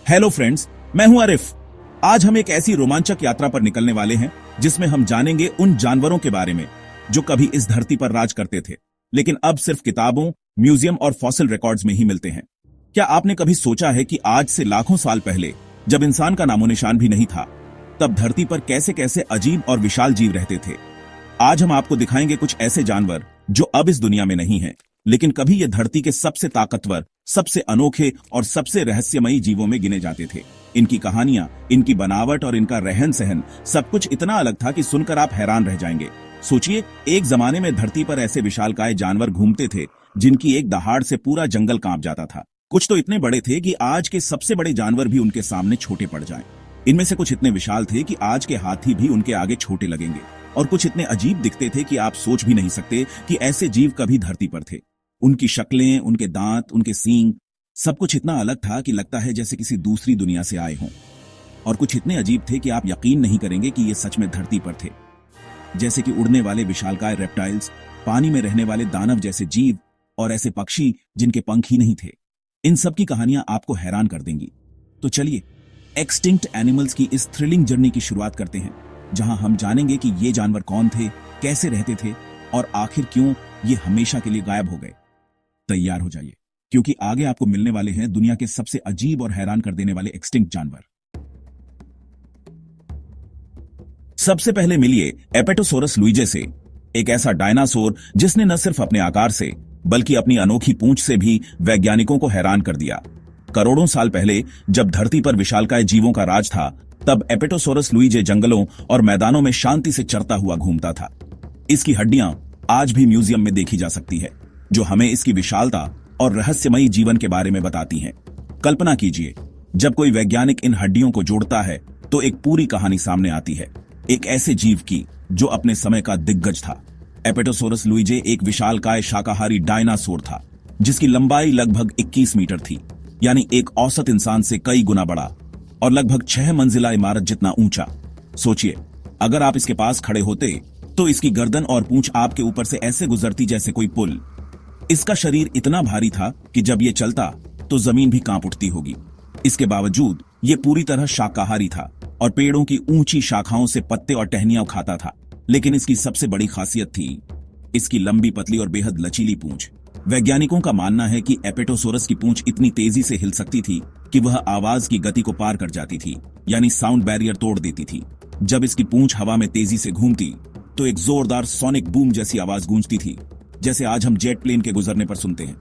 Hello friends, मैं हूं आरिफ। आज हम एक ऐसी रोमांचक यात्रा पर निकलने वाले हैं जिसमें हम जानेंगे उन जानवरों के बारे में जो कभी इस धरती पर राज करते थे, लेकिन अब सिर्फ किताबों, म्यूजियम और फॉसिल रिकॉर्ड्स में ही मिलते हैं। क्या आपने कभी सोचा है कि आज से लाखों साल पहले, जब इंसान का नामो निशान भी नहीं था, तब धरती पर कैसे कैसे अजीब और विशाल जीव रहते थे। आज हम आपको दिखाएंगे कुछ ऐसे जानवर जो अब इस दुनिया में नहीं हैं, लेकिन कभी ये धरती के सबसे ताकतवर, सबसे अनोखे और सबसे रहस्यमयी जीवों में गिने जाते थे। इनकी कहानियां, इनकी बनावट और इनका रहन सहन सब कुछ इतना अलग था कि सुनकर आप हैरान रह जाएंगे। सोचिए, एक जमाने में धरती पर ऐसे विशालकाय जानवर घूमते थे जिनकी एक दहाड़ से पूरा जंगल कांप जाता था। कुछ तो इतने बड़े थे कि आज के सबसे बड़े जानवर भी उनके सामने छोटे पड़ जाएं। इनमें से कुछ इतने विशाल थे कि आज के हाथी भी उनके आगे छोटे लगेंगे, और कुछ इतने अजीब दिखते थे कि आप सोच भी नहीं सकते कि ऐसे जीव कभी धरती पर थे। उनकी शक्लें, उनके दांत, उनके सींग, सब कुछ इतना अलग था कि लगता है जैसे किसी दूसरी दुनिया से आए हों। और कुछ इतने अजीब थे कि आप यकीन नहीं करेंगे कि ये सच में धरती पर थे। जैसे कि उड़ने वाले विशालकाय रेप्टाइल्स, पानी में रहने वाले दानव जैसे जीव, और ऐसे पक्षी जिनके पंख ही नहीं थे। इन सब की कहानियां आपको हैरान कर देंगी। तो चलिए, एक्सटिंक्ट एनिमल्स की इस थ्रिलिंग जर्नी की शुरुआत करते हैं, जहां हम जानेंगे कि ये जानवर कौन थे, कैसे रहते थे और आखिर क्यों ये हमेशा के लिए गायब हो गए। तैयार हो जाइए, क्योंकि आगे आपको मिलने वाले हैं दुनिया के सबसे अजीब और हैरान कर देने वाले एक्सटिंक्ट जानवर। सबसे पहले मिलिए एपेटोसोरस लुइजे से, एक ऐसा डायनासोर जिसने न सिर्फ अपने आकार से बल्कि अपनी अनोखी पूंछ से भी वैज्ञानिकों को हैरान कर दिया। करोड़ों साल पहले जब धरती पर विशालकाय जीवों का राज था, तब एपेटोसोरस लुइजे जंगलों और मैदानों में शांति से चरता हुआ घूमता था। इसकी हड्डियां आज भी म्यूजियम में देखी जा सकती है, जो हमें इसकी विशालता और रहस्यमयी जीवन के बारे में बताती हैं। कल्पना कीजिए, जब कोई वैज्ञानिक इन हड्डियों को जोड़ता है तो एक पूरी कहानी सामने आती है, एक ऐसे जीव की जो अपने समय का दिग्गज था। एपेटोसोरस लुइजे एक विशालकाय शाकाहारी डायनासोर था, जिसकी लंबाई लगभग 21 मीटर थी, यानी एक औसत इंसान से कई गुना बड़ा, और लगभग 6 मंजिला इमारत जितना ऊंचा। सोचिए, अगर आप इसके पास खड़े होते तो इसकी गर्दन और पूंछ आपके ऊपर से ऐसे गुजरती जैसे कोई पुल। इसका शरीर इतना भारी था कि जब ये चलता तो जमीन भी कांप उठती होगी। इसके बावजूद ये पूरी तरह शाकाहारी था और पेड़ों की ऊंची शाखाओं से पत्ते और टहनियां खाता था। लेकिन इसकी सबसे बड़ी खासियत थी इसकी लंबी, पतली और बेहद लचीली पूंछ। वैज्ञानिकों का मानना है कि एपेटोसोरस की पूंछ इतनी तेजी से हिल सकती थी कि वह आवाज की गति को पार कर जाती थी, यानी साउंड बैरियर तोड़ देती थी। जब इसकी पूंछ हवा में तेजी से घूमती तो एक जोरदार सोनिक बूम जैसी आवाज गूंजती थी, जैसे आज हम जेट प्लेन के गुजरने पर सुनते हैं।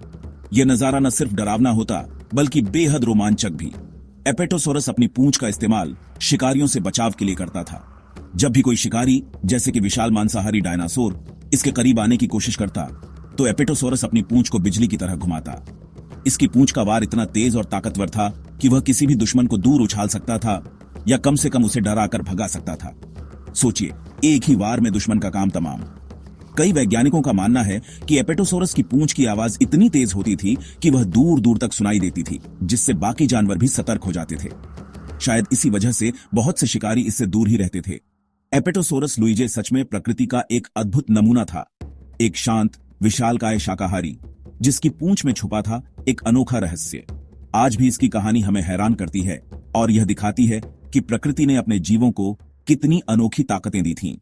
यह नजारा न सिर्फ डरावना होता बल्कि बेहद रोमांचक भी। एपेटोसोरस अपनी पूंछ का इस्तेमाल शिकारियों से बचाव के लिए करता था। जब भी कोई शिकारी, जैसे कि विशाल मांसाहारी डायनासोर, इसके करीब आने की कोशिश करता तो एपेटोसोरस अपनी पूंछ को बिजली की तरह घुमाता। इसकी पूंछ का वार इतना तेज और ताकतवर था कि वह किसी भी दुश्मन को दूर उछाल सकता था या कम से कम उसे डराकर भगा सकता था। सोचिए, एक ही वार में दुश्मन का काम तमाम। कई वैज्ञानिकों का मानना है कि एपेटोसोरस की पूंछ की आवाज इतनी तेज होती थी कि वह दूर दूर तक सुनाई देती थी, जिससे बाकी जानवर भी सतर्क हो जाते थे। शायद इसी वजह से बहुत से शिकारी इससे दूर ही रहते थे। एपेटोसोरस लुइजे सच में प्रकृति का एक अद्भुत नमूना था, एक शांत, विशालकाय शाकाहारी जिसकी पूंछ में छुपा था एक अनोखा रहस्य। आज भी इसकी कहानी हमें हैरान करती है और यह दिखाती है कि प्रकृति ने अपने जीवों को कितनी अनोखी ताकतें दी थीं।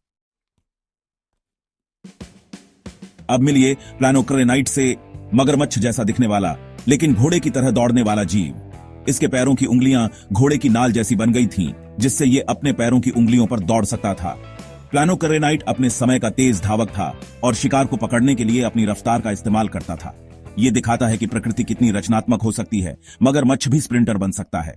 अब मिलिए प्लानोक्रेनाइट से, मगरमच्छ जैसा दिखने वाला लेकिन घोड़े की तरह दौड़ने वाला जीव। इसके पैरों की उंगलियां घोड़े की नाल जैसी बन गई थीं, जिससे ये अपने पैरों की उंगलियों पर दौड़ सकता था। प्लानोक्रेनाइट अपने समय का तेज धावक था और शिकार को पकड़ने के लिए अपनी रफ्तार का इस्तेमाल करता था। यह दिखाता है कि प्रकृति कितनी रचनात्मक हो सकती है। मगरमच्छ भी स्प्रिंटर बन सकता है।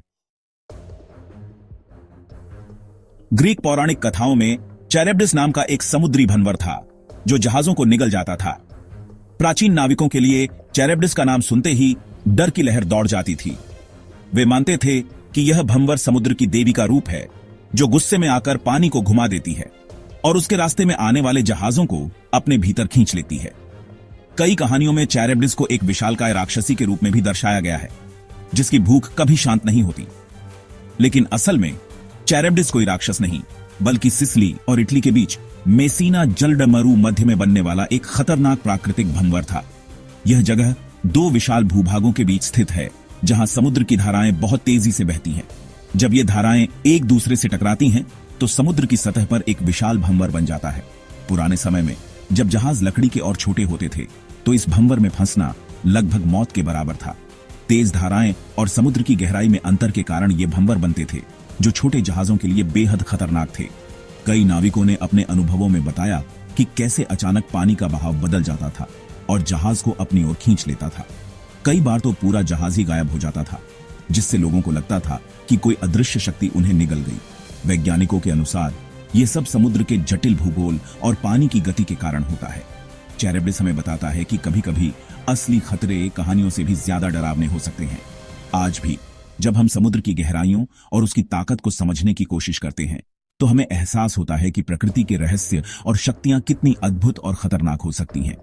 ग्रीक पौराणिक कथाओं में चैरेब्डिस नाम का एक समुद्री भंवर था जो जहाजों को निगल जाता था। प्राचीन नाविकों के लिए चैरेब्डिस का नाम सुनते ही डर की लहर दौड़ जाती थी। वे मानते थे कि यह भंवर समुद्र की देवी का रूप है, जो गुस्से में आकर पानी को घुमा देती है और उसके रास्ते में आने वाले जहाजों को अपने भीतर खींच लेती है। कई कहानियों में चैरेब्डिस को एक विशालकाय राक्षसी के रूप में भी दर्शाया गया है, जिसकी भूख कभी शांत नहीं होती। लेकिन असल में चैरेब्डिस कोई राक्षस नहीं, बल्कि सिसिली और इटली के बीच मेसीना जलडमरू मध्य में बनने वाला एक खतरनाक प्राकृतिक भंवर था। यह जगह दो विशाल भूभागों के बीच स्थित है, जहां समुद्र की धाराएं बहुत तेजी से बहती हैं। जब ये धाराएं एक दूसरे से टकराती हैं तो समुद्र की सतह पर एक विशाल भंवर बन जाता है। पुराने समय में जब जहाज लकड़ी के और छोटे होते थे तो इस भंवर में फंसना लगभग मौत के बराबर था। तेज धाराएं और समुद्र की गहराई में अंतर के कारण ये भंवर बनते थे जो छोटे जहाजों के लिए बेहद खतरनाक थे। कई नाविकों ने अपने अनुभवों में बताया कि कैसे अचानक पानी का बहाव बदल जाता था और जहाज को अपनी ओर खींच लेता था। कई बार तो पूरा जहाज ही गायब हो जाता था, जिससे लोगों को लगता था कि कोई अदृश्य शक्ति उन्हें निगल गई। वैज्ञानिकों के अनुसार ये सब समुद्र के जटिल भूगोल और पानी की गति के कारण होता है। चैरेब्डिस हमें बताता है कि कभी-कभी असली खतरे कहानियों से भी ज्यादा डरावने हो सकते हैं। आज भी जब हम समुद्र की गहराइयों और उसकी ताकत को समझने की कोशिश करते हैं तो हमें एहसास होता है कि प्रकृति के रहस्य और शक्तियां कितनी अद्भुत और खतरनाक हो सकती हैं।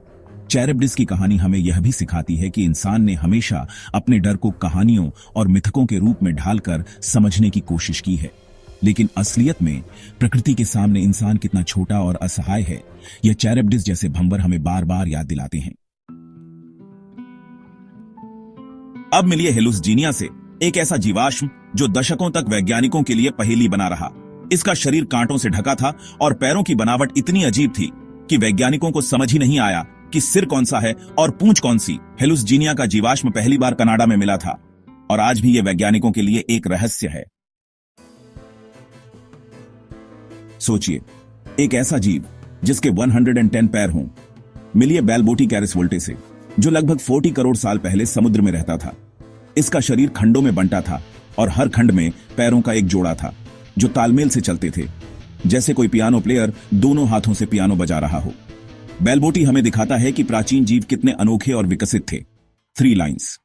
चैरेब्डिस की कहानी हमें यह भी सिखाती है कि इंसान ने हमेशा अपने डर को कहानियों और मिथकों के रूप में ढालकर समझने की कोशिश की है, लेकिन असलियत में प्रकृति के सामने इंसान कितना छोटा और असहाय है, यह चैरेब्डिस जैसे भंवर हमें बार बार याद दिलाते हैं। अब मिलिए हेलुसिजीनिया से, एक ऐसा जीवाश्म जो दशकों तक वैज्ञानिकों के लिए पहेली बना रहा। इसका शरीर कांटों से ढका था और पैरों की बनावट इतनी अजीब थी कि वैज्ञानिकों को समझ ही नहीं आया कि सिर कौन सा है और पूंछ कौन सी। हेलुसिजीनिया का जीवाश्म पहली बार कनाडा में मिला था और आज भी यह वैज्ञानिकों के लिए एक रहस्य है। सोचिए, एक ऐसा जीव जिसके 110 पैर हों। मिलिए बेलबोटी कैरिस वोल्टे से, जो लगभग 40 करोड़ साल पहले समुद्र में रहता था। इसका शरीर खंडों में बंटा था और हर खंड में पैरों का एक जोड़ा था जो तालमेल से चलते थे, जैसे कोई पियानो प्लेयर दोनों हाथों से पियानो बजा रहा हो। बेलबोटी हमें दिखाता है कि प्राचीन जीव कितने अनोखे और विकसित थे। 3 लाइन्स।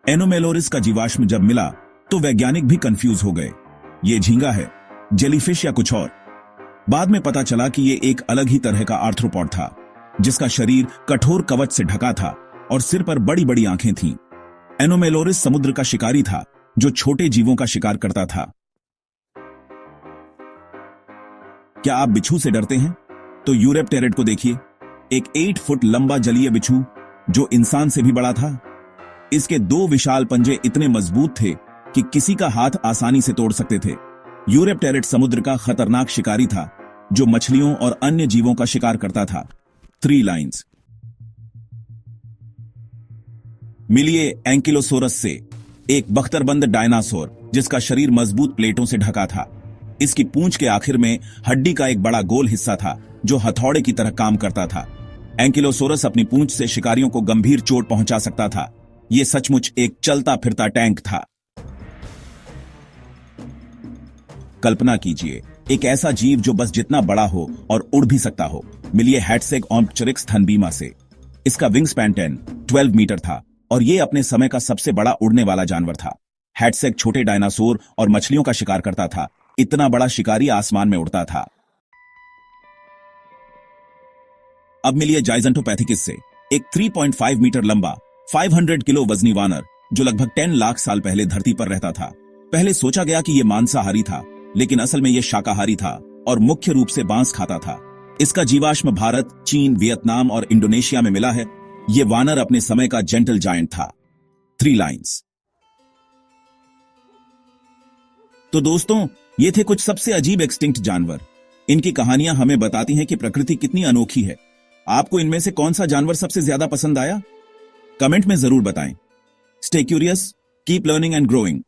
एनोमेलोरिस का जीवाश्म जब मिला तो वैज्ञानिक भी कंफ्यूज हो गए। ये झींगा है, जेलीफिश या कुछ और? बाद में पता चला कि ये एक अलग ही तरह का आर्थ्रोपॉड था, जिसका शरीर कठोर कवच से ढका था और सिर पर बड़ी बड़ी आंखें थीं। एनोमेलोरिस समुद्र का शिकारी था जो छोटे जीवों का शिकार करता था। क्या आप बिच्छू से डरते हैं? तो यूरेप्टेरिड को देखिए, एक 8 फुट लंबा जलीय बिच्छू जो इंसान से भी बड़ा था। इसके 2 विशाल पंजे इतने मजबूत थे कि किसी का हाथ आसानी से तोड़ सकते थे। यूरेप्टेरिड समुद्र का खतरनाक शिकारी था जो मछलियों और अन्य जीवों का शिकार करता था। 3 लाइन्स। मिलिए एंकिलोसोरस से, एक बख्तरबंद डायनासोर जिसका शरीर मजबूत प्लेटों से ढका था। इसकी पूंछ के आखिर में हड्डी का एक बड़ा गोल हिस्सा था जो हथौड़े की तरह काम करता था। एंकिलोसोरस अपनी पूंछ से शिकारियों को गंभीर चोट पहुंचा सकता था। यह सचमुच एक चलता फिरता टैंक था। कल्पना कीजिए, एक ऐसा जीव जो बस जितना बड़ा हो और उड़ भी सकता हो। मिलिए हैटसेगओम्पचरिक्स थनबीमा से। इसका विंग स्पैन 12 मीटर था और यह अपने समय का सबसे बड़ा उड़ने वाला जानवर था। हैटसेग छोटे डायनासोर और मछलियों का शिकार करता था। इतना बड़ा शिकारी आसमान में उड़ता था। अब मिलिए जाइजेंटोपैथिकिस से, एक 3.5 मीटर लंबा 500 किलो वजनी वानर जो लगभग 10 लाख साल पहले धरती पर रहता था। पहले सोचा गया कि यह मांसाहारी था, लेकिन असल में यह शाकाहारी था और मुख्य रूप से बांस खाता था। इसका जीवाश्म भारत, चीन, वियतनाम और इंडोनेशिया में मिला है। यह वानर अपने समय का जेंटल जायंट था। 3 लाइन्स। तो दोस्तों, ये थे कुछ सबसे अजीब एक्सटिंक्ट जानवर। इनकी कहानियां हमें बताती हैं कि प्रकृति कितनी अनोखी है। आपको इनमें से कौन सा जानवर सबसे ज्यादा पसंद आया? कमेंट में जरूर बताएं। Stay curious, keep learning and growing.